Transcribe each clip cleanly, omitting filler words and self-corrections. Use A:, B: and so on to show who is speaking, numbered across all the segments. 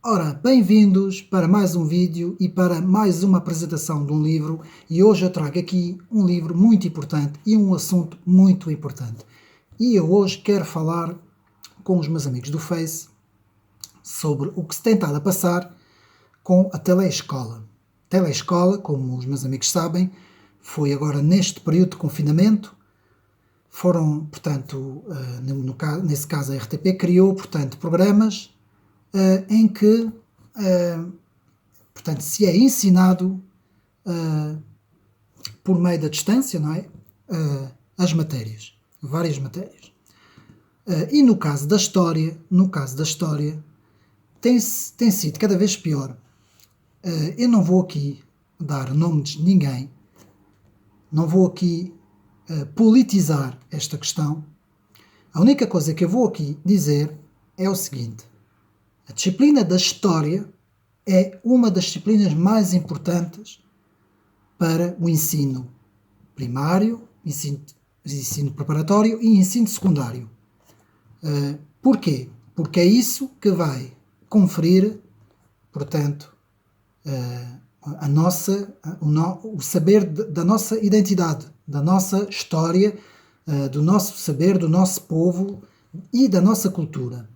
A: Ora, bem-vindos para mais um vídeo e para mais uma apresentação de um livro, e hoje eu trago aqui um livro muito importante e um assunto muito importante. E eu hoje quero falar com os meus amigos do Face sobre o que se tem estado a passar com a teleescola. Teleescola, como os meus amigos sabem, foi agora neste período de confinamento. Foram, portanto, nesse caso a RTP criou, portanto, programas em que, portanto, se é ensinado por meio da distância, não é? As matérias, várias matérias. E no caso da história, tem sido cada vez pior. Eu não vou aqui dar nomes de ninguém, não vou aqui politizar esta questão. A única coisa que eu vou aqui dizer é o seguinte: a disciplina da história é uma das disciplinas mais importantes para o ensino primário, ensino preparatório e ensino secundário. Porquê? Porque é isso que vai conferir, portanto, o saber da nossa identidade, da nossa história, do nosso saber, do nosso povo e da nossa cultura.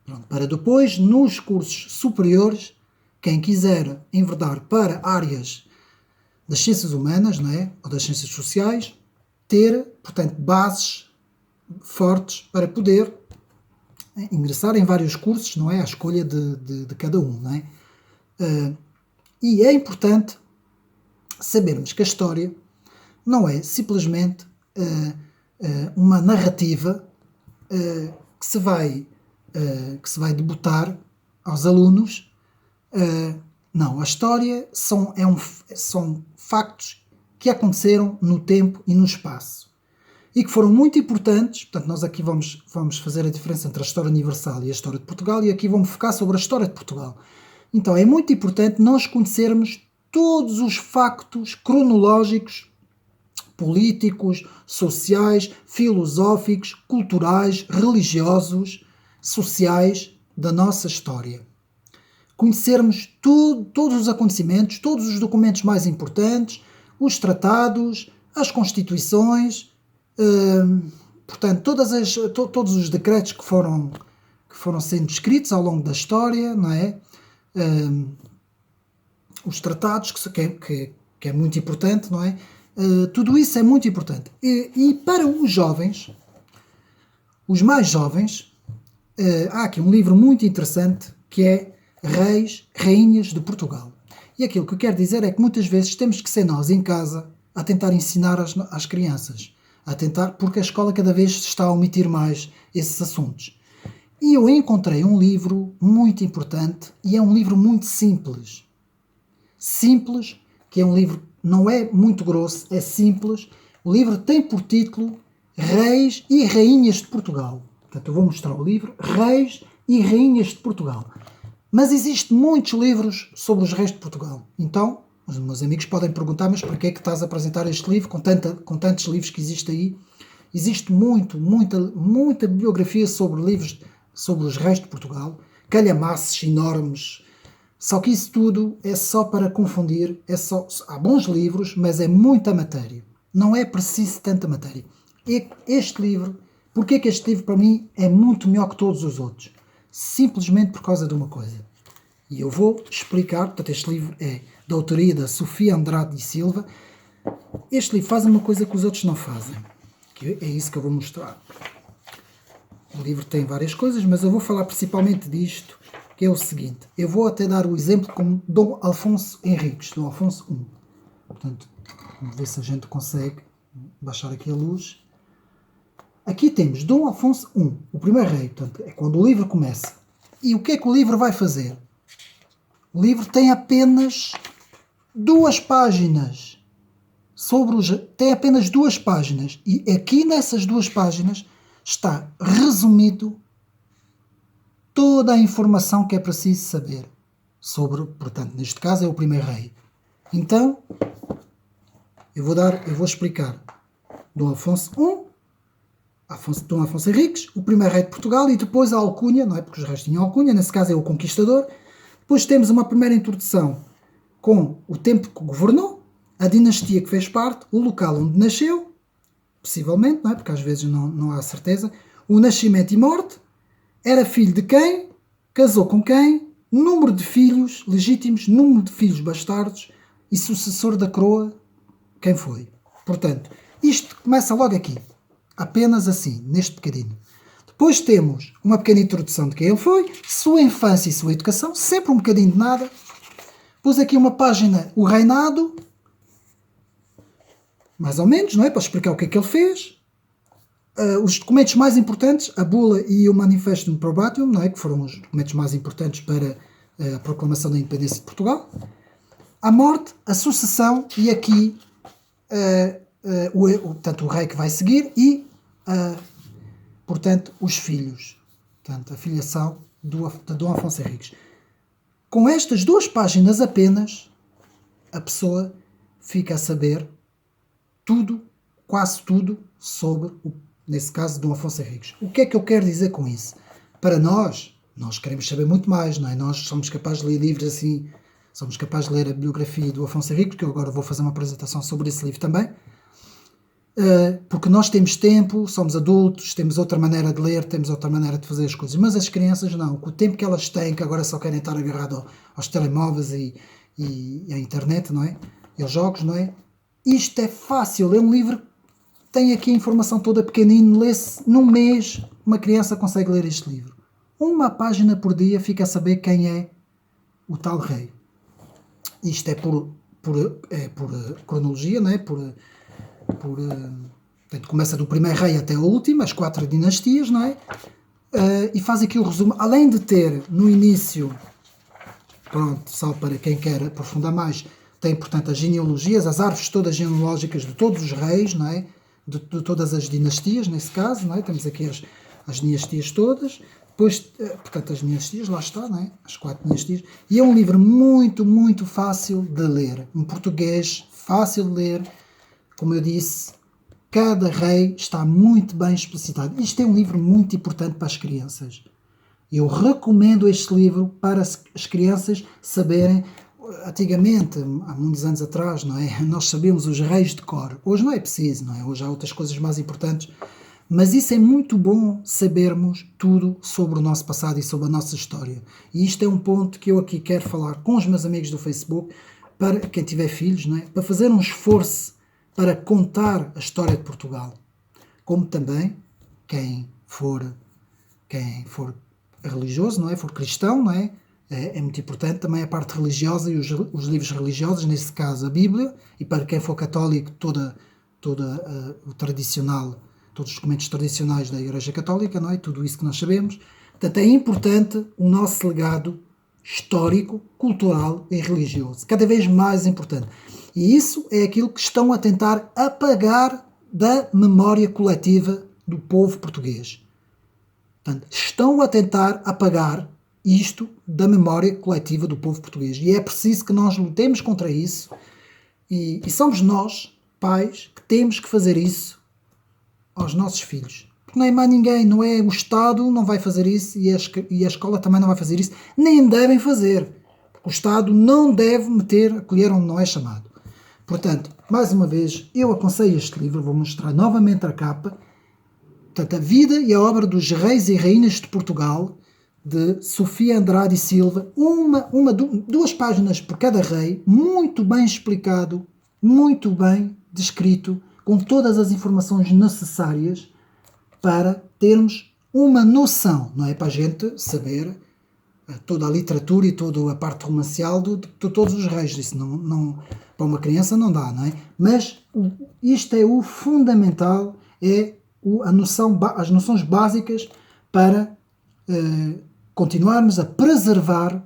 A: Pronto, para depois, nos cursos superiores, quem quiser enverdar para áreas das ciências humanas, não é? Ou das ciências sociais, ter, portanto, bases fortes para poder ingressar em vários cursos, não é? À escolha de cada um, não é? E é importante sabermos que a história não é simplesmente uma narrativa que se vai debutar aos alunos. Não, a história são factos que aconteceram no tempo e no espaço e que foram muito importantes. Portanto, nós aqui vamos fazer a diferença entre a história universal e a história de Portugal, e aqui vamos focar sobre a história de Portugal. Então é muito importante nós conhecermos todos os factos cronológicos, políticos, sociais, filosóficos, culturais, religiosos, sociais da nossa história. Conhecermos todos os acontecimentos, todos os documentos mais importantes, os tratados, as constituições, portanto, todos os decretos que foram sendo escritos ao longo da história, não é? Os tratados, que é muito importante, não é? Tudo isso é muito importante. E para os jovens, os mais jovens, há aqui um livro muito interessante que é Reis, Rainhas de Portugal. E aquilo que eu quero dizer é que muitas vezes temos que ser nós em casa a tentar ensinar às crianças, porque a escola cada vez está a omitir mais esses assuntos. E eu encontrei um livro muito importante e é um livro muito simples. Simples, que é um livro, não é muito grosso, é simples. O livro tem por título Reis e Rainhas de Portugal. Portanto, eu vou mostrar o livro Reis e Rainhas de Portugal. Mas existem muitos livros sobre os reis de Portugal. Então, os meus amigos podem perguntar: mas para que é que estás a apresentar este livro com tantos livros que existem aí? Existe muita bibliografia sobre livros sobre os reis de Portugal, calhamaços enormes. Só que isso tudo é só para confundir. Há bons livros, mas é muita matéria. Não é preciso tanta matéria. Este livro, porque é que este livro para mim é muito melhor que todos os outros? Simplesmente por causa de uma coisa. E eu vou explicar. Portanto, este livro é da autoria da Sofia Andrade e Silva. Este livro faz uma coisa que os outros não fazem, que é isso que eu vou mostrar. O livro tem várias coisas, mas eu vou falar principalmente disto, que é o seguinte. Eu vou até dar o exemplo como Dom Afonso Henriques, Dom Afonso I. Portanto, vamos ver se a gente consegue baixar aqui a luz. Aqui temos Dom Afonso I, o primeiro rei. Portanto, é quando o livro começa. E o que é que o livro vai fazer? O livro tem apenas 2 páginas. Tem apenas 2 páginas. E aqui nessas 2 páginas está resumido toda a informação que é preciso saber sobre, portanto, neste caso é o primeiro rei. Então, eu vou explicar Dom Afonso I Dom Afonso Henriques, o primeiro rei de Portugal, e depois a alcunha, não é? Porque os reis tinham alcunha, nesse caso é o conquistador. Depois temos uma primeira introdução com o tempo que governou, a dinastia que fez parte, o local onde nasceu, possivelmente, não é? Porque às vezes não há certeza, o nascimento e morte, era filho de quem, casou com quem, número de filhos legítimos, número de filhos bastardos e sucessor da coroa, quem foi. Portanto, isto começa logo aqui, apenas assim, neste bocadinho. Depois temos uma pequena introdução de quem ele foi, sua infância e sua educação, sempre um bocadinho de nada. Pus aqui uma página, o reinado, mais ou menos, não é? Para explicar o que é que ele fez. Os documentos mais importantes, a bula e o Manifestum Probatium, não é? Que foram os documentos mais importantes para a proclamação da independência de Portugal. A morte, a sucessão e aqui portanto, o rei que vai seguir e, portanto, os filhos. Portanto, a filiação de Dom Afonso Henriques. Com estas 2 páginas apenas, a pessoa fica a saber tudo, quase tudo, sobre, nesse caso, Dom Afonso Henriques. O que é que eu quero dizer com isso? Para nós queremos saber muito mais, não é? Nós somos capazes de ler livros assim, somos capazes de ler a biografia do Afonso Henriques, que eu agora vou fazer uma apresentação sobre esse livro também, porque nós temos tempo, somos adultos, temos outra maneira de ler, temos outra maneira de fazer as coisas, mas as crianças não, com o tempo que elas têm, que agora só querem estar agarrado aos telemóveis e à internet, não é? E aos jogos, não é? Isto é fácil, ler um livro, tem aqui a informação toda pequenino, lê-se num mês, uma criança consegue ler este livro. Uma página por dia fica a saber quem é o tal rei. Isto é por cronologia, não é? Portanto, começa do primeiro rei até o último, as 4 dinastias, não é? E faz aqui o resumo. Além de ter no início, pronto, só para quem quer aprofundar mais, tem, portanto, as genealogias, as árvores todas genealógicas de todos os reis, não é? De todas as dinastias, nesse caso, não é? Temos aqui as dinastias todas. Depois, portanto, as dinastias, lá está, não é? As 4 dinastias. E é um livro muito, muito fácil de ler. Um português fácil de ler. Como eu disse, cada rei está muito bem explicitado. Isto é um livro muito importante para as crianças. Eu recomendo este livro para as crianças saberem. Antigamente, há muitos anos atrás, não é? Nós sabíamos os reis de cor. Hoje não é preciso, não é? Hoje há outras coisas mais importantes. Mas isso é muito bom sabermos tudo sobre o nosso passado e sobre a nossa história. E isto é um ponto que eu aqui quero falar com os meus amigos do Facebook, para quem tiver filhos, não é? Para fazer um esforço para contar a história de Portugal. Como também quem for religioso, não é? For cristão, não é? É muito importante também a parte religiosa e os livros religiosos, nesse caso a Bíblia, e para quem for católico, toda o tradicional, todos os documentos tradicionais da Igreja Católica, não é? Tudo isso que nós sabemos. Portanto, é importante o nosso legado histórico, cultural e religioso. Cada vez mais importante. E isso é aquilo que estão a tentar apagar da memória coletiva do povo português. Portanto, estão a tentar apagar isto da memória coletiva do povo português. E é preciso que nós lutemos contra isso. E somos nós, pais, que temos que fazer isso aos nossos filhos. Porque não é mais ninguém, não é o Estado, não vai fazer isso e a escola também não vai fazer isso. Nem devem fazer. Porque o Estado não deve meter a colher onde não é chamado. Portanto, mais uma vez, eu aconselho este livro, vou mostrar novamente a capa. Portanto, a vida e a obra dos reis e rainhas de Portugal, de Sofia Andrade e Silva, 2 páginas por cada rei, muito bem explicado, muito bem descrito, com todas as informações necessárias para termos uma noção, não é? Para a gente saber toda a literatura e toda a parte romancial de todos os reis. Isso não, para uma criança não dá, não é? Mas isto é o fundamental, é as noções básicas para continuarmos a preservar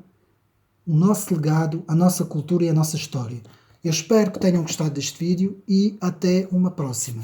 A: o nosso legado, a nossa cultura e a nossa história. Eu espero que tenham gostado deste vídeo e até uma próxima.